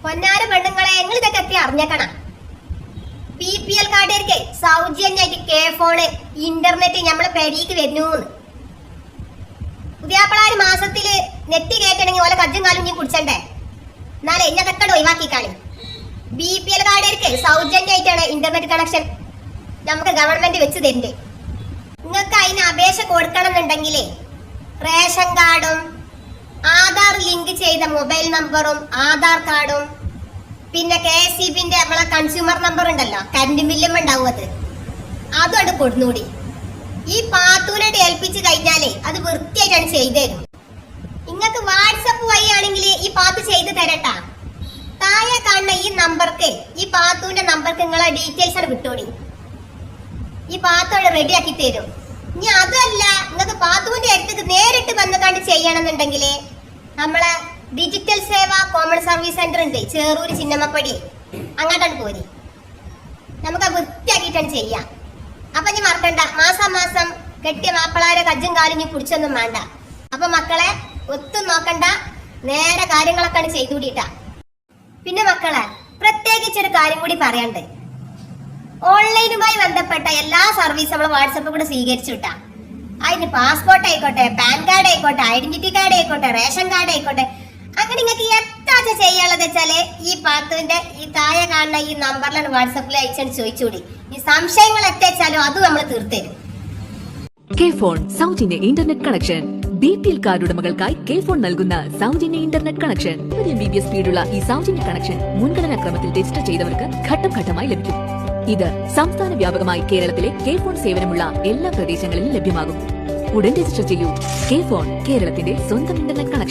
പൊന്നാര പെണ്ണുങ്ങളെ നിങ്ങൾ ഇതൊക്കെ എത്തി അറിഞ്ഞേക്കണം. PPL കാർഡുകാർക്ക് സൗജന്യമായിട്ട് ഫോണ് ഇന്റർനെറ്റ് നമ്മളെ പെരീക്ക് വരുന്നു. പുതിയാപ്പിളാര് മാസത്തില് നെറ്റ് കയറ്റണമെങ്കിൽ ഓലെ കജ്ജും കാലും നീ കുടിച്ചണ്ടേ? എന്നാലേ ഇന്നതൊക്കെ ഒഴിവാക്കിക്കാണ്. BPL കാർഡുകാർക്ക് സൗജന്യമായിട്ടാണ് ഇന്റർനെറ്റ് കണക്ഷൻ നമുക്ക് ഗവൺമെന്റ് വെച്ച് തരുന്നുണ്ട്. നിങ്ങൾക്ക് അതിന് അപേക്ഷ കൊടുക്കണം എന്നുണ്ടെങ്കിലേ റേഷൻ കാർഡും ആധാർ ലിങ്ക് ചെയ്ത മൊബൈൽ നമ്പറും ആധാർ കാർഡും പിന്നെ KSEBിന്റെ നമ്മളെ കൺസ്യൂമർ നമ്പർ ഉണ്ടല്ലോ, കറന്റ് ബില്ലും ഉണ്ടാവും, അതുകൊണ്ട് കൊടുന്നൂടി. ഈ പാത്തൂനായിട്ട് ഏൽപ്പിച്ച് കഴിഞ്ഞാലേ അത് വൃത്തിയായിട്ടാണ് ചെയ്തു തരും. നിങ്ങൾക്ക് വാട്സപ്പ് വഴിയാണെങ്കിൽ ഈ പാത്ത് ചെയ്ത് തരട്ടാ. താഴെ കാണുന്ന ഈ നമ്പർക്ക്, ഈ പാത്തൂന്റെ നമ്പർക്ക് നിങ്ങളെ ഡീറ്റെയിൽസ് ആണ് വിട്ടോടി. ഈ പാത്തോട് റെഡി ആക്കി തരും. ഇനി അതല്ല നിങ്ങൾക്ക് പാത്തൂന്റെ അടുത്തേക്ക് നേരിട്ട് വന്നുകൊണ്ട് ചെയ്യണമെന്നുണ്ടെങ്കിൽ നമ്മളെ ഡിജിറ്റൽ സേവ കോമൺ സർവീസ് സെന്റർ ഉണ്ട്, ചേറൂര് ചിന്നമ്മപ്പടി, അങ്ങോട്ടാണ് പോരി. നമുക്ക് വൃത്തിയാക്കിയിട്ടാണ് ചെയ്യാം. അപ്പൊ ഇനി മറക്കണ്ട, മാസം കെട്ടിയ മാപ്പിളാരെ കജ്ജും കാലും ഇനി പിടിച്ചൊന്നും വേണ്ട. അപ്പൊ മക്കളെ ഒത്തും നോക്കണ്ട, നേരെ കാര്യങ്ങളൊക്കെ ചെയ്തുകൂടിയിട്ടാ. പിന്നെ മക്കളെ പ്രത്യേകിച്ചൊരു കാര്യം കൂടി പറയാണ്ട്. ഓൺലൈനുമായി ബന്ധപ്പെട്ട എല്ലാ സർവീസും നമ്മൾ വാട്സപ്പ് കൂടെ സ്വീകരിച്ചു വിട്ടാ. അതിന് പാസ്പോർട്ട് ആയിക്കോട്ടെ, പാൻ കാർഡ് ആയിക്കോട്ടെ, ഐഡന്റിറ്റി കാർഡ് ആയിക്കോട്ടെ, റേഷൻ കാർഡ് ആയിക്കോട്ടെ, അങ്ങനെ നിങ്ങൾക്ക് എത്ര ചെയ്യാനുള്ളത് വെച്ചാല് ഈ പാത്തുവിന്റെ ഈ താഴെ കാണുന്ന ഈ നമ്പറിലാണ് വാട്സപ്പിൽ അയച്ചാണ് ചോദിച്ചുകൂടി. ഈ സംശയങ്ങൾ എത്തിച്ചാലും അത് നമ്മൾ തീർത്തരും. കെ-ഫോൺ സൗജന്യ ഇന്റർനെറ്റ് കണക്ഷൻ. BPL കാർഡ് ഉടമകൾക്കായി കെ-ഫോൺ നൽകുന്ന സൗജന്യ ഇന്റർനെറ്റ് കണക്ഷൻ. MBPS സ്പീഡുള്ള ഈ സൗജന്യ കണക്ഷൻ മുൻഗണനാ ക്രമത്തിൽ രജിസ്റ്റർ ചെയ്തവർക്ക് ഘട്ടം ഘട്ടമായി ലഭിക്കും. ഇത് സംസ്ഥാന വ്യാപകമായി കേരളത്തിലെ കെ-ഫോൺ സേവനമുള്ള എല്ലാ പ്രദേശങ്ങളിലും ലഭ്യമാകും. ഉടൻ രജിസ്റ്റർ ചെയ്യൂ. കെ-ഫോൺ, കേരളത്തിന്റെ സ്വന്തം ഇന്റർനെറ്റ് കണക്ഷൻ.